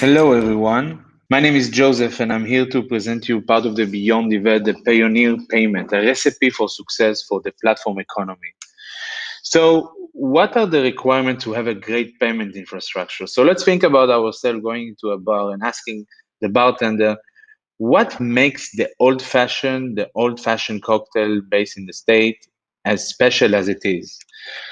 Hello, everyone. My name is Joseph, and I'm here to present you part of the Beyond the Payoneer payment, a recipe for success for the platform economy. So, what are the requirements to have a great payment infrastructure? So, let's think about ourselves going into a bar and asking the bartender, what makes the old fashioned cocktail based in the state as special as it is?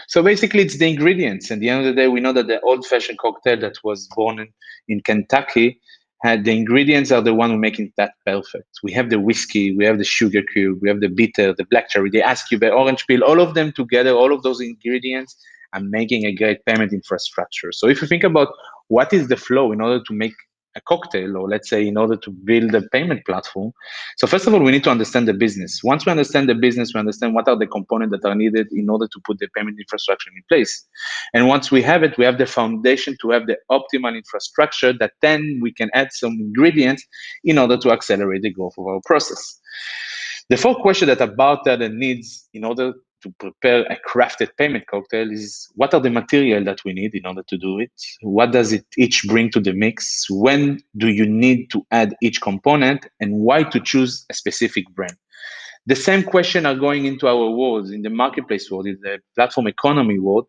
So basically, it's the ingredients. At the end of the day, we know that the old-fashioned cocktail that was born in Kentucky had the ingredients are the one who make it that perfect. We have the whiskey, we have the sugar cube, we have the bitter, the black cherry, the ice cube, the orange peel. All of them together, all of those ingredients are making a great payment infrastructure. So if you think about what is the flow in order to make a cocktail, or let's say in order to build a payment platform, so first of all, we need to understand the business. Once we understand the business, we understand what are the components that are needed in order to put the payment infrastructure in place. And once we have it, we have the foundation to have the optimal infrastructure that then we can add some ingredients in order to accelerate the growth of our process. The fourth question that a bartender needs in order to prepare a crafted payment cocktail is what are the material that we need in order to do it? What does it each bring to the mix? When do you need to add each component and why to choose a specific brand? The same question are going into our world, in the marketplace world, in the platform economy world.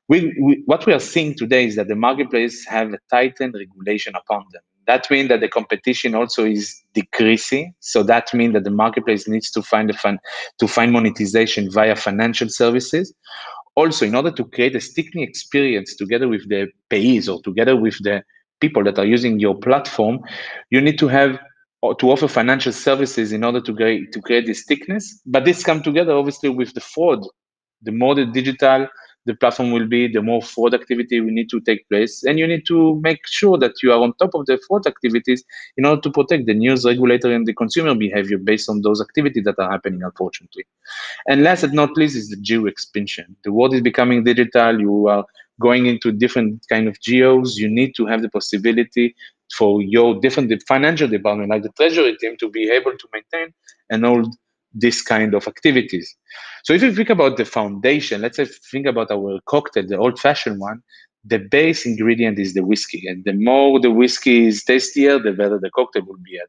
What we are seeing today is that the marketplace have a tightened regulation upon them. That means that the competition also is decreasing. So that means that the marketplace needs to find monetization via financial services. Also, in order to create a sticky experience together with the payees or together with the people that are using your platform, you need to have or to offer financial services in order to create this thickness. But this come together obviously with the fraud. The more the digital the platform will be, the more fraud activity will need to take place. And you need to make sure that you are on top of the fraud activities in order to protect the news regulator and the consumer behavior based on those activities that are happening, unfortunately. And last but not least is the geo expansion. The world is becoming digital. You are going into different kind of geos. You need to have the possibility for your different financial department, like the treasury team, to be able to maintain and hold this kind of activities. So if you think about the foundation, let's say think about our cocktail, the old-fashioned one, the base ingredient is the whiskey. And the more the whiskey is tastier, the better the cocktail will be at.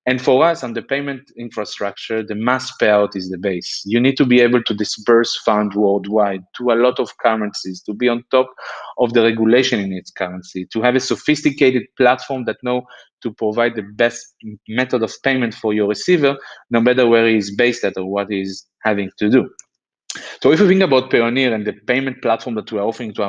And for us on the payment infrastructure, the mass payout is the base. You need to be able to disperse funds worldwide to a lot of currencies, to be on top of the regulation in its currency, to have a sophisticated platform that know to provide the best method of payment for your receiver, no matter where he is based at or what he is having to do. So if you think about Payoneer and the payment platform that we're offering to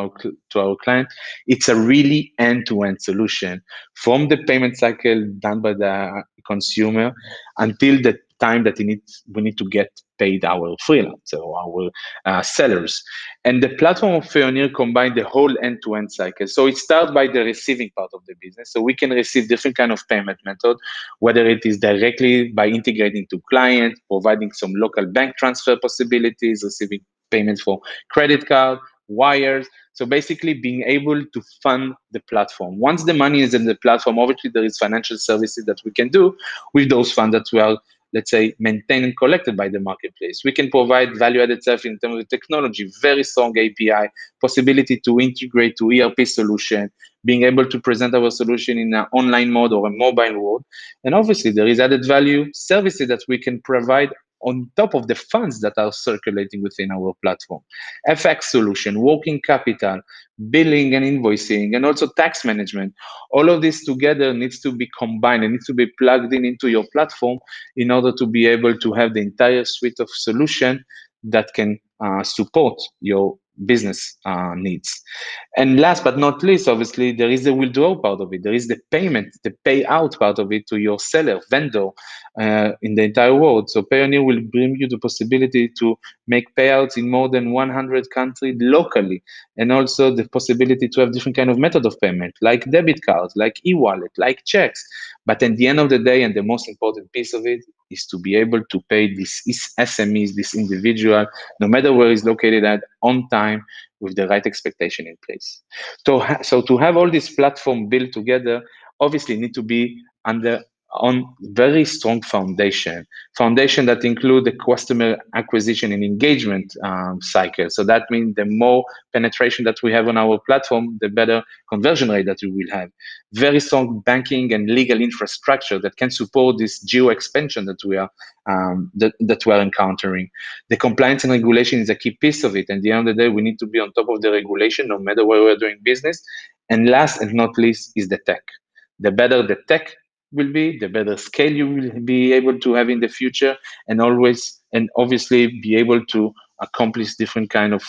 our client, it's a really end-to-end solution from the payment cycle done by the consumer until the time that we need to get paid our freelancer or our sellers. And the platform of Payoneer combines the whole end-to-end cycle. So it starts by the receiving part of the business. So we can receive different kind of payment method, whether it is directly by integrating to client, providing some local bank transfer possibilities, receiving payments for credit card, wires. So basically being able to fund the platform. Once the money is in the platform, obviously there is financial services that we can do with those funds that we are, let's say, maintained and collected by the marketplace. We can provide value-added service in terms of technology, very strong API, possibility to integrate to ERP solution, being able to present our solution in an online mode or a mobile mode. And obviously there is added value services that we can provide on top of the funds that are circulating within our platform. FX solution, working capital, billing and invoicing, and also tax management. All of this together needs to be combined and needs to be plugged in into your platform in order to be able to have the entire suite of solution that can support your business needs. And last but not least, obviously, there is the withdrawal part of it. There is the payment, the payout part of it to your seller, vendor in the entire world. So Payoneer will bring you the possibility to make payouts in more than 100 countries locally, and also the possibility to have different kind of method of payment, like debit cards, like e-wallet, like checks. But at the end of the day, and the most important piece of it, is to be able to pay this SMEs, this individual, no matter where he's located at, on time, with the right expectation in place. So to have all this platform built together, obviously need to be under on very strong foundation that include the customer acquisition and engagement cycle. So that means the more penetration that we have on our platform, the better conversion rate that we will have. Very strong banking and legal infrastructure that can support this geo expansion that we are encountering. The compliance and regulation is a key piece of it. And at the end of the day, we need to be on top of the regulation, no matter where we're doing business. And last and not least is the tech. The better the tech will be, the better scale you will be able to have in the future, and obviously be able to accomplish different kind of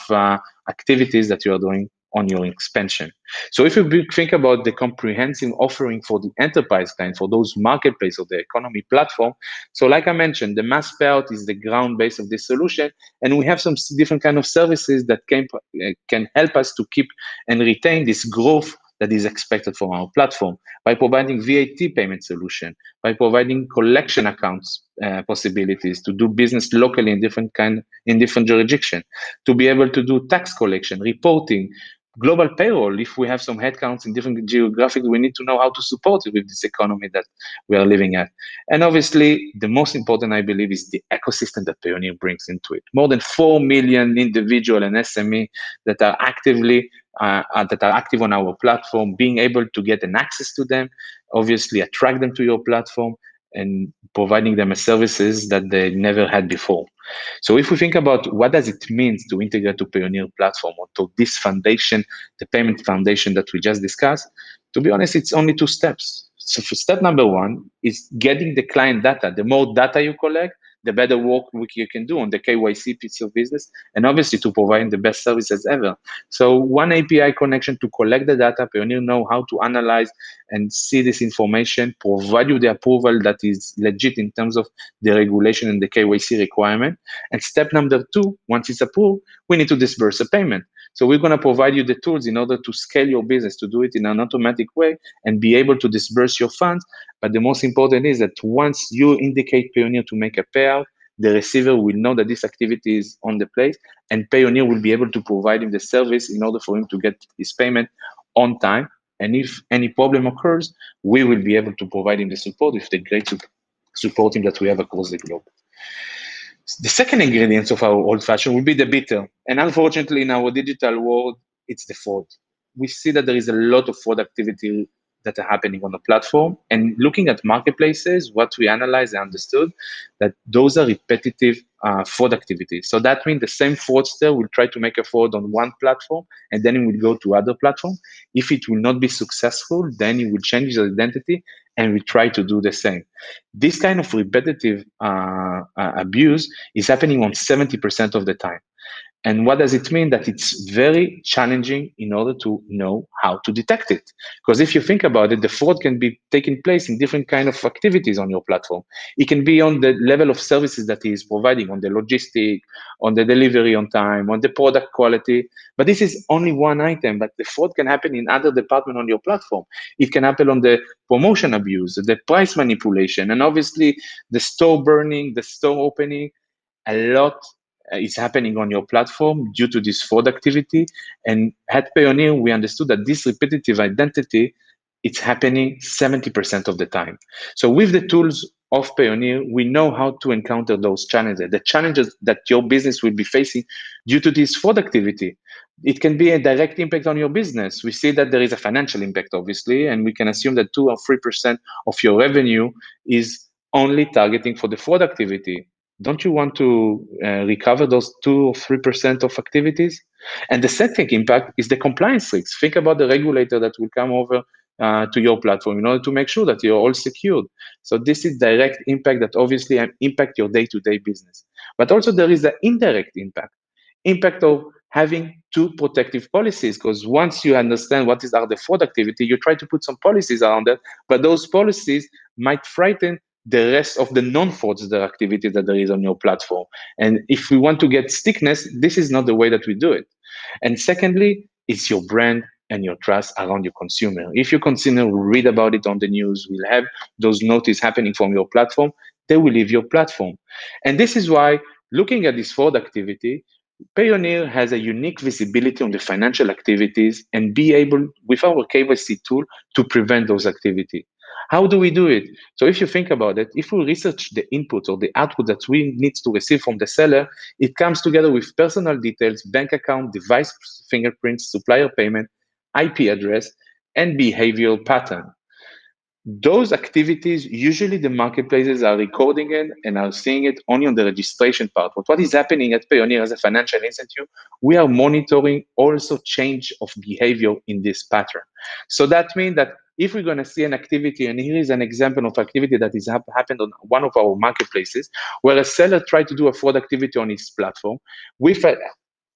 activities that you are doing on your expansion. So if you think about the comprehensive offering for the enterprise client, for those marketplace or the economy platform, so like I mentioned, the mass payout is the ground base of this solution, and we have some different kind of services that can help us to keep and retain this growth that is expected from our platform by providing VAT payment solution, by providing collection accounts possibilities to do business locally in different jurisdiction, to be able to do tax collection, reporting, global payroll. If we have some headcounts in different geographic, we need to know how to support it with this economy that we are living at. And obviously, the most important, I believe, is the ecosystem that Payoneer brings into it. More than 4 million individual and SME that are active on our platform, being able to get an access to them, obviously attract them to your platform, and providing them a services that they never had before. So if we think about what does it mean to integrate to Payoneer platform or to this foundation, the payment foundation that we just discussed, to be honest, it's only 2 steps. So for step number 1 is getting the client data. The more data you collect, the better work you can do on the KYC piece of business, and obviously to provide the best services ever. So one API connection to collect the data, Payoneer know how to analyze and see this information, provide you the approval that is legit in terms of the regulation and the KYC requirement. And step number 2, once it's approved, we need to disburse a payment. So we're going to provide you the tools in order to scale your business, to do it in an automatic way and be able to disburse your funds. But the most important is that once you indicate Payoneer to make a payout, the receiver will know that this activity is on the place, and Payoneer will be able to provide him the service in order for him to get his payment on time. And if any problem occurs, we will be able to provide him the support with the great support team that we have across the globe. The second ingredient of our old fashioned will be the bitter. And unfortunately, in our digital world, it's the fraud. We see that there is a lot of fraud activity that are happening on the platform. And looking at marketplaces, what we analyzed and understood that those are repetitive fraud activities. So that means the same fraudster will try to make a fraud on one platform and then it will go to other platform. If it will not be successful, then it will change his identity and we try to do the same. This kind of repetitive abuse is happening on 70% of the time. And what does it mean? That it's very challenging in order to know how to detect it. Because if you think about it, the fraud can be taking place in different kind of activities on your platform. It can be on the level of services that he is providing, on the logistic, on the delivery on time, on the product quality. But this is only one item, but the fraud can happen in other departments on your platform. It can happen on the promotion abuse, the price manipulation, and obviously the store burning, the store opening. A lot is happening on your platform due to this fraud activity. And at Payoneer, we understood that this repetitive identity, it's happening 70% of the time. So with the tools of Payoneer, we know how to encounter those challenges, the challenges that your business will be facing due to this fraud activity. It can be a direct impact on your business. We see that there is a financial impact, obviously, and we can assume that 2 or 3% of your revenue is only targeting for the fraud activity. Don't you want to recover those 2 or 3% of activities? And the second impact is the compliance risks. Think about the regulator that will come over to your platform in order to make sure that you're all secured. So this is direct impact that obviously impact your day-to-day business. But also there is the indirect impact of having 2 protective policies, because once you understand what are the fraud activity, you try to put some policies around that, but those policies might frighten the rest of the non-fraudster activity that there is on your platform. And if we want to get stickiness, this is not the way that we do it. And secondly, it's your brand and your trust around your consumer. If your consumer will read about it on the news, will have those notices happening from your platform, they will leave your platform. And this is why, looking at this fraud activity, Payoneer has a unique visibility on the financial activities and be able, with our KYC tool, to prevent those activities. How do we do it? So if you think about it, if we research the input or the output that we need to receive from the seller, it comes together with personal details, bank account, device fingerprints, supplier payment, IP address, and behavioral pattern. Those activities, usually the marketplaces are recording it and are seeing it only on the registration part. But what is happening at Payoneer as a financial institute, we are monitoring also change of behavior in this pattern. So that means that if we're going to see an activity, and here is an example of activity that is happened on one of our marketplaces, where a seller tried to do a fraud activity on his platform with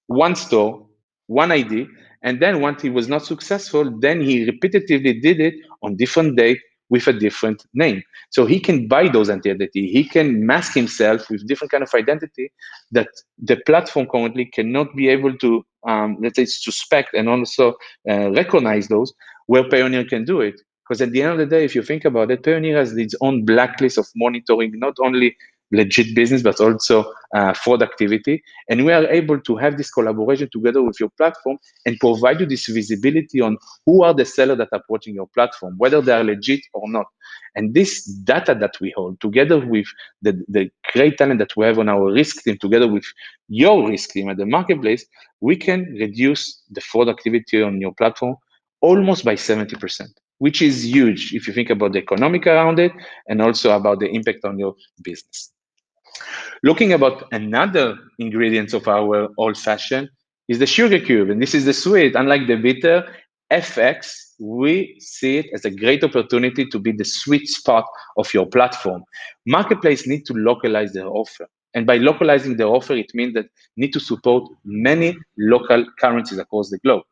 one store, one ID, and then once he was not successful, then he repetitively did it on different date with a different name. So he can buy those identity. He can mask himself with different kind of identity that the platform currently cannot be able to, let's say, suspect and also recognize those, where Payoneer can do it. Because at the end of the day, if you think about it, Payoneer has its own blacklist of monitoring not only legit business, but also fraud activity. And we are able to have this collaboration together with your platform and provide you this visibility on who are the sellers that are approaching your platform, whether they are legit or not. And this data that we hold together with the great talent that we have on our risk team, together with your risk team at the marketplace, we can reduce the fraud activity on your platform almost by 70%, which is huge if you think about the economic around it and also about the impact on your business. Looking about another ingredient of our old fashioned is the Sugarcube, and this is the sweet. Unlike the bitter, FX, we see it as a great opportunity to be the sweet spot of your platform. Marketplace need to localize their offer. And by localizing their offer, it means that need to support many local currencies across the globe.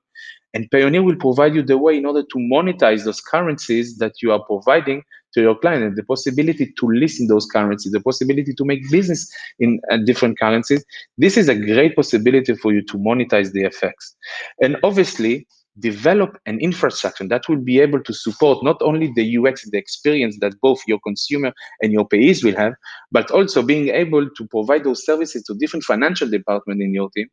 And Payoneer will provide you the way in order to monetize those currencies that you are providing to your client, and the possibility to list in those currencies, the possibility to make business in different currencies. This is a great possibility for you to monetize the FX. And obviously, develop an infrastructure that will be able to support not only the UX, the experience that both your consumer and your payees will have, but also being able to provide those services to different financial departments in your team.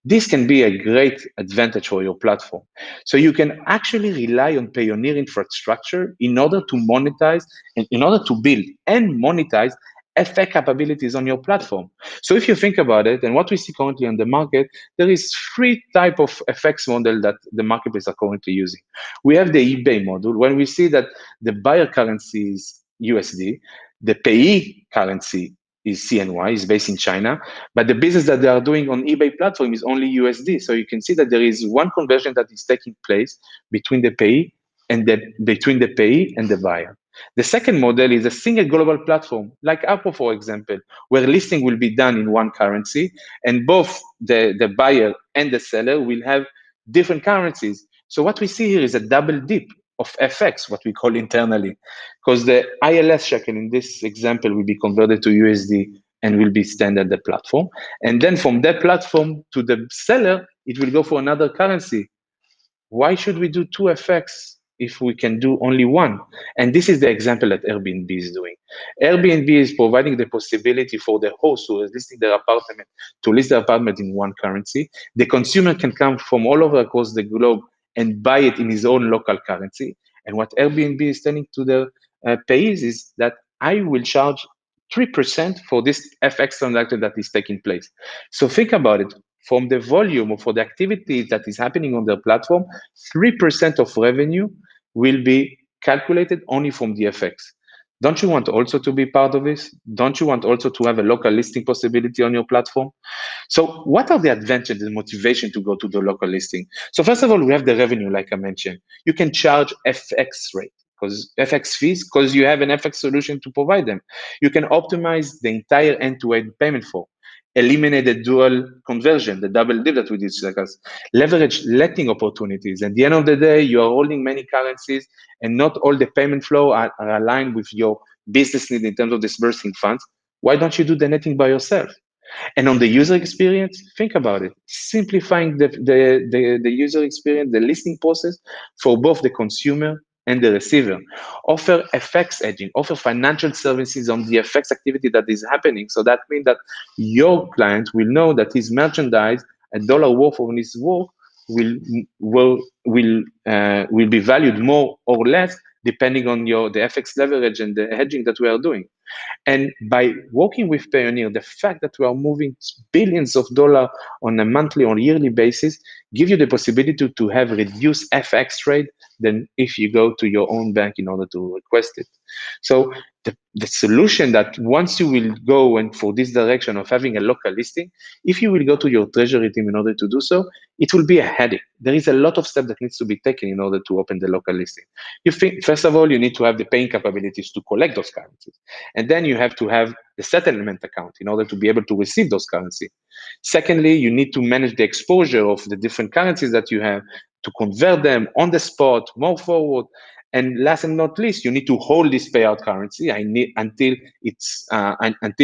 This can be a great advantage for your platform. So you can actually rely on Payoneer infrastructure in order to monetize and in order to build and monetize FX capabilities on your platform. So if you think about it, and what we see currently on the market, there is three type of FX model that the marketplace are currently using. We have the eBay model, when we see that the buyer currency is USD, the payee currency is CNY, is based in China, but the business that they are doing on eBay platform is only USD. So you can see that there is one conversion that is taking place between the payee and the buyer. The second model is a single global platform, like Apple, for example, where listing will be done in one currency, and both the buyer and the seller will have different currencies. So what we see here is a double dip of FX, what we call internally, because the ILS shekel in this example will be converted to USD and will be standard the platform. And then from that platform to the seller, it will go for another currency. Why should we do two FX if we can do only one? And this is the example that Airbnb is doing. Airbnb is providing the possibility for the host who is listing their apartment to list their apartment in one currency. The consumer can come from all over across the globe and buy it in his own local currency. And what Airbnb is telling to their payees is that I will charge 3% for this FX transaction that is taking place. So think about it. From the volume or for the activity that is happening on their platform, 3% of revenue will be calculated only from the FX. Don't you want also to be part of this? Don't you want also to have a local listing possibility on your platform? So what are the advantages and motivation to go to the local listing? So first of all, we have the revenue, like I mentioned. You can charge FX rate, because FX fees, because you have an FX solution to provide them. You can optimize the entire end-to-end payment flow, eliminate the dual conversion, the double dip that we discussed, leverage letting opportunities. At the end of the day, you are holding many currencies and not all the payment flow are aligned with your business need in terms of disbursing funds. Why don't you do the netting by yourself? And on the user experience, think about it. Simplifying the user experience, the listing process for both the consumer and the receiver. Offer FX edging, offer financial services on the FX activity that is happening. So that means that your client will know that his merchandise, a dollar worth of his work, will be valued more or less depending on the FX leverage and the hedging that we are doing. And by working with Payoneer, the fact that we are moving billions of dollars on a monthly or yearly basis give you the possibility to have reduced FX rate than if you go to your own bank in order to request it. So the solution that once you will go and for this direction of having a local listing, if you will go to your treasury team in order to do so, it will be a headache. There is a lot of steps that needs to be taken in order to open the local listing. First of all, you need to have the paying capabilities to collect those currencies. And then you have to have the settlement account in order to be able to receive those currencies. Secondly, you need to manage the exposure of the different currencies that you have to convert them on the spot, more forward. And last and not least, you need to hold this payout currency until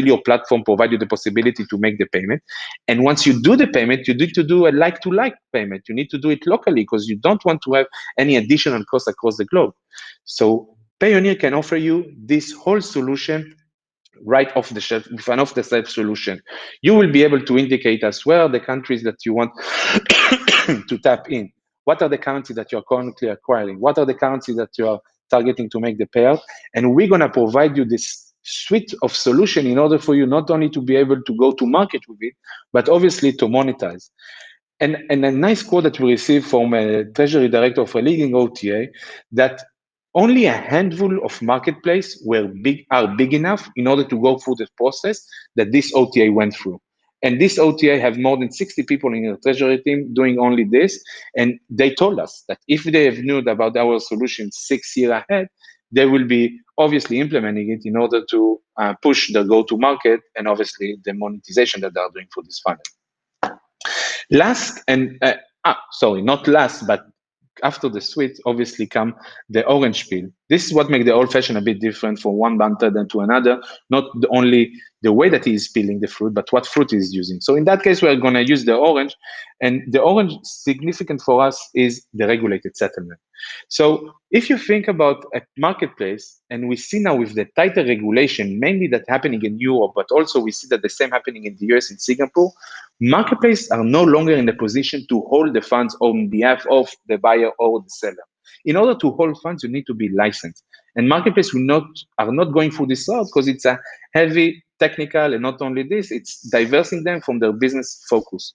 your platform provides you the possibility to make the payment. And once you do the payment, you need to do a like-to-like payment. You need to do it locally because you don't want to have any additional costs across the globe. So Payoneer can offer you this whole solution right off the shelf, with an off-the-shelf solution. You will be able to indicate as well the countries that you want to tap in. What are the currencies that you're currently acquiring? What are the currencies that you are targeting to make the payout? And we're going to provide you this suite of solution in order for you not only to be able to go to market with it, but obviously to monetize. And a nice quote that we received from a treasury director of a leading OTA that only a handful of marketplaces are big enough in order to go through the process that this OTA went through. And this OTA have more than 60 people in the treasury team doing only this. And they told us that if they have known about our solution 6 years ahead, they will be obviously implementing it in order to push the go-to-market and obviously the monetization that they are doing for this funnel. Last and not last, but after the sweet, obviously come the orange peel. This is what makes the old fashioned a bit different from one banter than to another. Not only the way that he is peeling the fruit, but what fruit he is using. So in that case, we're going to use the orange, and the orange significant for us is the regulated settlement. So if you think about a marketplace, and we see now with the tighter regulation, mainly that happening in Europe, but also we see that the same happening in the US and Singapore, marketplaces are no longer in a position to hold the funds on behalf of the buyer or the seller. In order to hold funds, you need to be licensed. And marketplaces are not going through this route because it's a heavy technical, and not only this, it's diversing them from their business focus.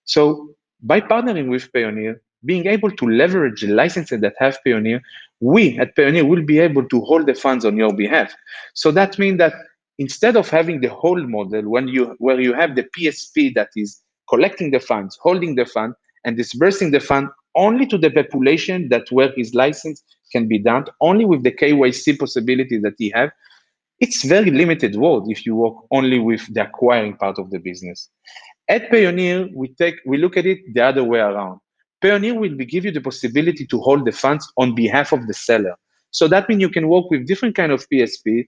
So by partnering with Payoneer, being able to leverage the licenses that have Payoneer, we at Payoneer will be able to hold the funds on your behalf. So that means that instead of having the hold model where you have the PSP that is collecting the funds, holding the fund, and disbursing the fund only to the population that where his license can be done, only with the KYC possibility that he have, it's very limited world if you work only with the acquiring part of the business. At Payoneer, we look at it the other way around. Payoneer will give you the possibility to hold the funds on behalf of the seller. So that means you can work with different kind of PSP.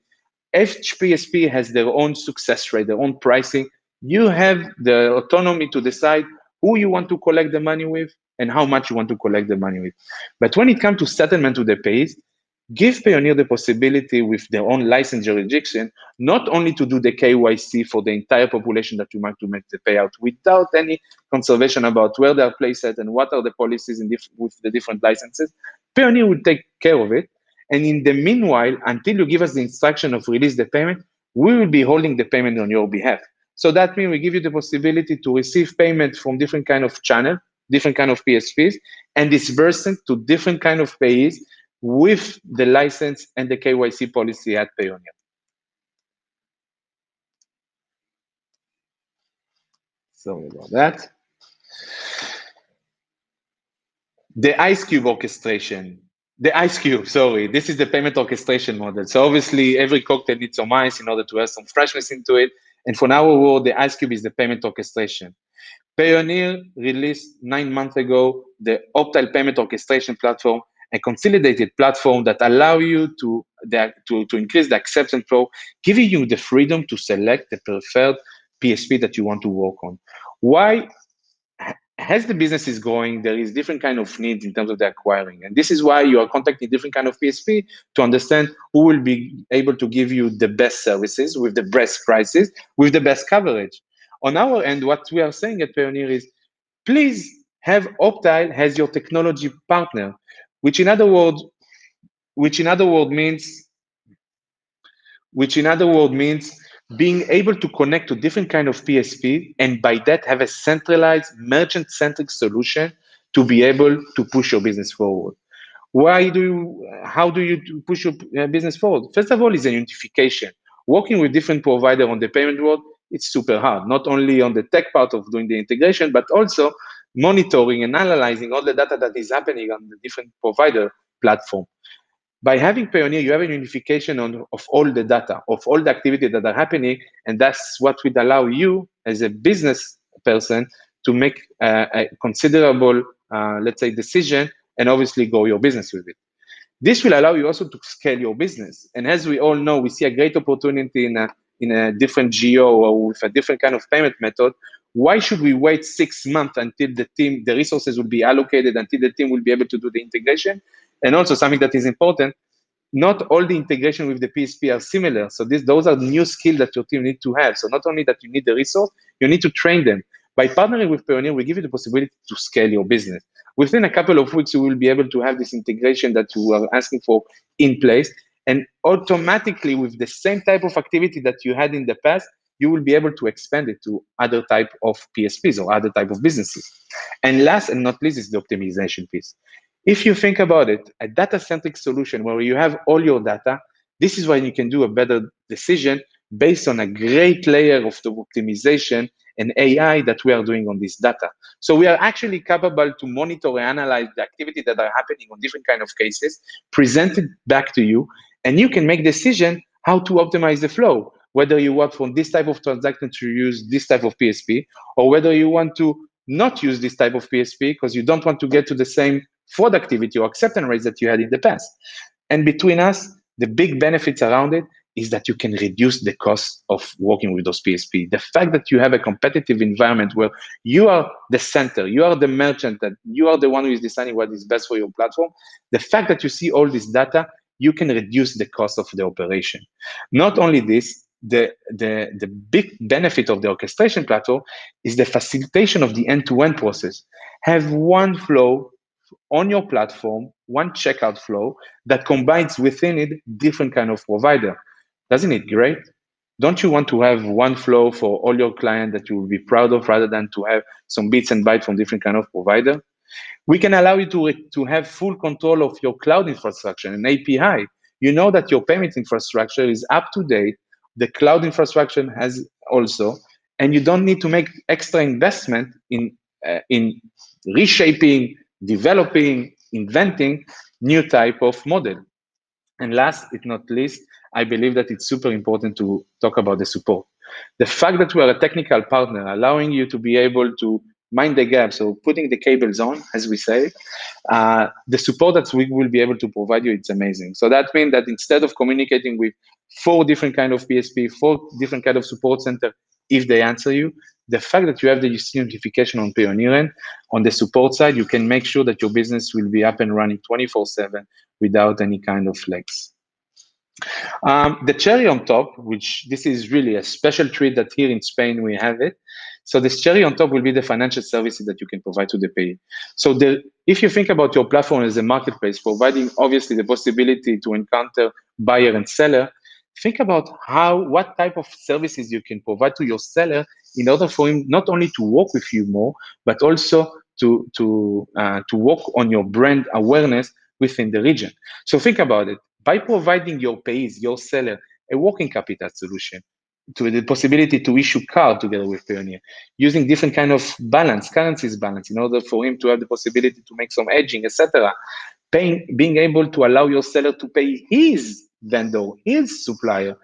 Each PSP has their own success rate, their own pricing. You have the autonomy to decide who you want to collect the money with and how much you want to collect the money with. But when it comes to settlement to the pays, give Payoneer the possibility with their own license jurisdiction, not only to do the KYC for the entire population that you want to make the payout without any conservation about where they are placed at and what are the policies with the different licenses. Payoneer will take care of it. And in the meanwhile, until you give us the instruction of release the payment, we will be holding the payment on your behalf. So that means we give you the possibility to receive payment from different kind of channel, different kind of PSPs, and disburse it to different kind of payees with the license and the KYC policy at Payoneer. Sorry about that. The Ice Cube orchestration. The Ice Cube, sorry. This is the payment orchestration model. So obviously, every cocktail needs some ice in order to have some freshness into it. And for our world, the Ice Cube is the payment orchestration. Payoneer released 9 months ago the Optile Payment Orchestration Platform, a consolidated platform that allow you to increase the acceptance flow, giving you the freedom to select the preferred PSP that you want to work on. Why? As the business is growing, there is different kind of needs in terms of the acquiring. And this is why you are contacting different kind of PSP to understand who will be able to give you the best services with the best prices, with the best coverage. On our end, what we are saying at Payoneer is, please have Optile as your technology partner, which in other words, which in other words means being able to connect to different kind of PSP, and by that have a centralized merchant-centric solution to be able to push your business forward. How do you push your business forward? First of all, is a unification. Working with different providers on the payment world, it's super hard, not only on the tech part of doing the integration, but also monitoring and analyzing all the data that is happening on the different provider platform. By having Payoneer, you have a unification of all the data, of all the activity that are happening, and that's what would allow you as a business person to make a considerable, let's say, decision and obviously grow your business with it. This will allow you also to scale your business. And as we all know, we see a great opportunity in a different geo or with a different kind of payment method. Why should we wait 6 months until the resources will be allocated, until the team will be able to do the integration? And also something that is important, not all the integration with the PSP are similar. So those are new skills that your team need to have. So not only that you need the resource, you need to train them. By partnering with Payoneer, we give you the possibility to scale your business. Within a couple of weeks, you will be able to have this integration that you are asking for in place. And automatically, with the same type of activity that you had in the past, you will be able to expand it to other type of PSPs or other type of businesses. And last and not least is the optimization piece. If you think about it, a data-centric solution where you have all your data, this is when you can do a better decision based on a great layer of the optimization and AI that we are doing on this data. So we are actually capable to monitor and analyze the activity that are happening on different kind of cases, present it back to you, and you can make decision how to optimize the flow, whether you want from this type of transaction to use this type of PSP, or whether you want to not use this type of PSP because you don't want to get to the same fraud activity or acceptance rates that you had in the past. And between us, the big benefits around it is that you can reduce the cost of working with those PSP. The fact that you have a competitive environment where you are the center, you are the merchant, that you are the one who is deciding what is best for your platform, the fact that you see all this data, you can reduce the cost of the operation. Not only this, the big benefit of the orchestration platform is the facilitation of the end-to-end process. Have one flow on your platform, one checkout flow that combines within it different kind of provider. Doesn't it great? Don't you want to have one flow for all your clients that you will be proud of rather than to have some bits and bytes from different kind of provider? We can allow you to have full control of your cloud infrastructure and API. You know that your payment infrastructure is up to date. The cloud infrastructure has also, and you don't need to make extra investment in reshaping, developing, inventing new type of model. And last but not least, I believe that it's super important to talk about the support. The fact that we are a technical partner, allowing you to be able to mind the gap, so putting the cables on, as we say, the support that we will be able to provide you, it's amazing. So that means that instead of communicating with 4 different kind of PSP, 4 different kind of support center, if they answer you, the fact that you have the notification on Payoneer end, on the support side, you can make sure that your business will be up and running 24/7 without any kind of flex. The cherry on top, which this is really a special treat that here in Spain we have it. So this cherry on top will be the financial services that you can provide to the payee. So if you think about your platform as a marketplace, providing obviously the possibility to encounter buyer and seller, think about what type of services you can provide to your seller in order for him not only to work with you more, but also to work on your brand awareness within the region. So think about it. By providing your payees, your seller, a working capital solution, to the possibility to issue card together with Payoneer, using different kind of currencies balance, in order for him to have the possibility to make some hedging, etc. Being able to allow your seller to pay his vendor, his supplier,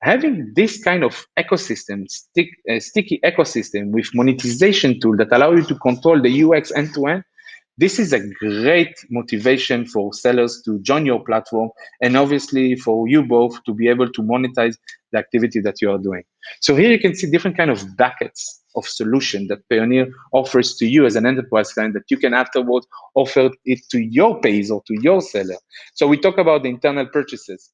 having this kind of ecosystem, sticky ecosystem with monetization tool that allow you to control the UX end to end, this is a great motivation for sellers to join your platform, and obviously for you both to be able to monetize the activity that you are doing. So here you can see different kind of buckets of solution that Payoneer offers to you as an enterprise client that you can afterwards offer it to your pays or to your seller. So we talk about the internal purchases.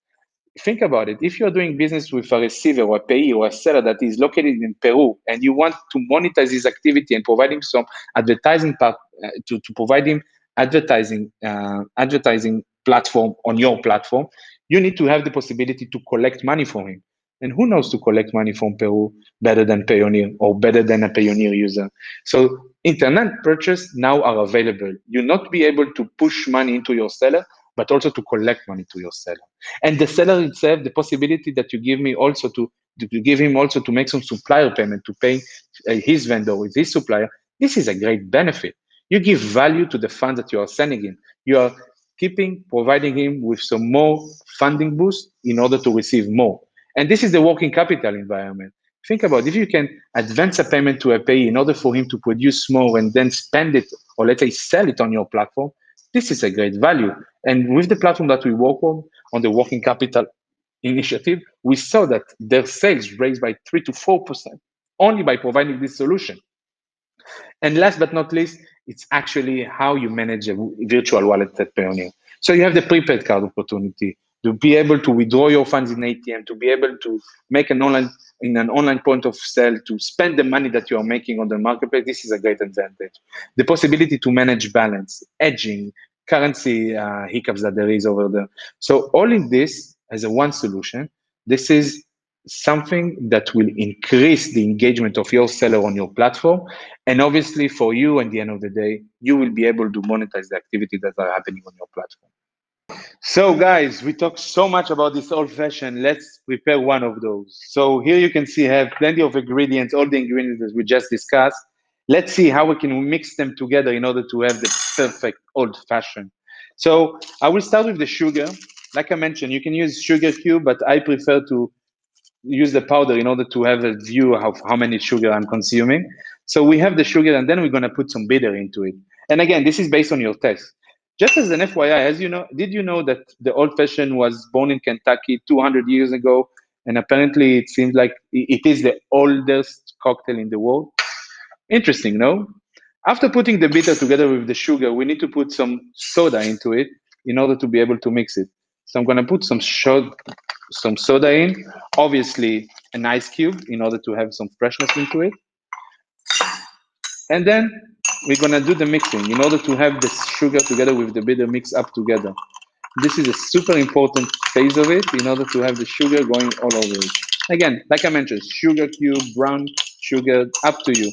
Think about it. If you're doing business with a receiver or a payee or a seller that is located in Peru and you want to monetize his activity and provide him some advertising to provide him advertising platform on your platform, you need to have the possibility to collect money from him. And who knows to collect money from Peru better than Payoneer or better than a Payoneer user? So internet purchase now are available. You not be able to push money into your seller, but also to collect money to your seller. And the seller itself, the possibility that you give me also to give him also to make some supplier payment to pay his vendor with his supplier, this is a great benefit. You give value to the funds that you are sending in. You are providing him with some more funding boost in order to receive more. And this is the working capital environment. Think about if you can advance a payment to a payee in order for him to produce more and then spend it, or let's say sell it on your platform, this is a great value. And with the platform that we work on the working capital initiative, we saw that their sales raised by 3 to 4% only by providing this solution. And last but not least, it's actually how you manage a virtual wallet at Payoneer. So you have the prepaid card opportunity to be able to withdraw your funds in ATM, to be able to make an online point of sale, to spend the money that you are making on the marketplace. This is a great advantage. The possibility to manage balance, hedging, currency hiccups that there is over there. So all in this as a one solution, this is something that will increase the engagement of your seller on your platform. And obviously for you, at the end of the day, you will be able to monetize the activities that are happening on your platform. So guys, we talked so much about this old fashioned. Let's prepare one of those. So here you can see I have plenty of ingredients, all the ingredients that we just discussed. Let's see how we can mix them together in order to have the perfect old fashioned. So I will start with the sugar. Like I mentioned, you can use Sugarcube, but I prefer to use the powder in order to have a view of how many sugar I'm consuming. So we have the sugar, and then we're going to put some bitter into it. And again, this is based on your taste. Just as an FYI, as you know, did you know that the old fashioned was born in Kentucky 200 years ago? And apparently it seems like it is the oldest cocktail in the world. Interesting, no? After putting the bitter together with the sugar, we need to put some soda into it in order to be able to mix it. So I'm going to put some soda in, obviously an ice cube in order to have some freshness into it. And then we're going to do the mixing in order to have the sugar together with the bitter mix up together. This is a super important phase of it in order to have the sugar going all over it. Again, like I mentioned, sugar cube, brown sugar, up to you.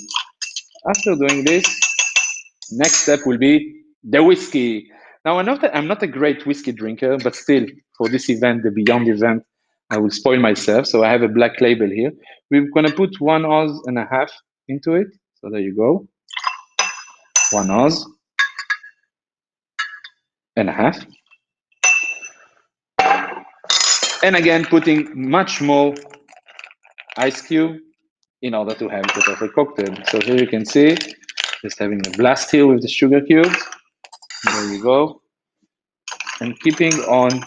After doing this, next step will be the whiskey. Now, I'm not a great whiskey drinker, but still, for this event, the Beyond event, I will spoil myself. So I have a black label here. We're going to put 1.5 oz into it. So there you go. 1.5 oz. And again, putting much more ice cube in order to have the perfect cocktail. So here you can see, just having a blast here with the sugar cubes. There you go. And keeping on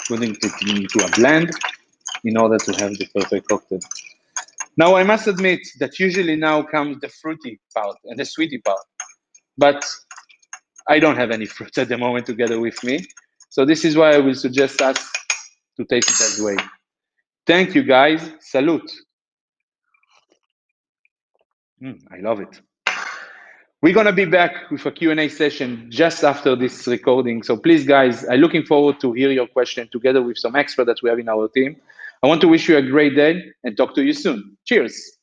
putting it into a blend in order to have the perfect cocktail. Now, I must admit that usually now comes the fruity part and the sweetie part, but I don't have any fruits at the moment together with me. So this is why I will suggest us to taste it that way. Thank you, guys. Salute. I love it. We're going to be back with a Q&A session just after this recording. So please, guys, I'm looking forward to hear your question together with some experts that we have in our team. I want to wish you a great day and talk to you soon. Cheers.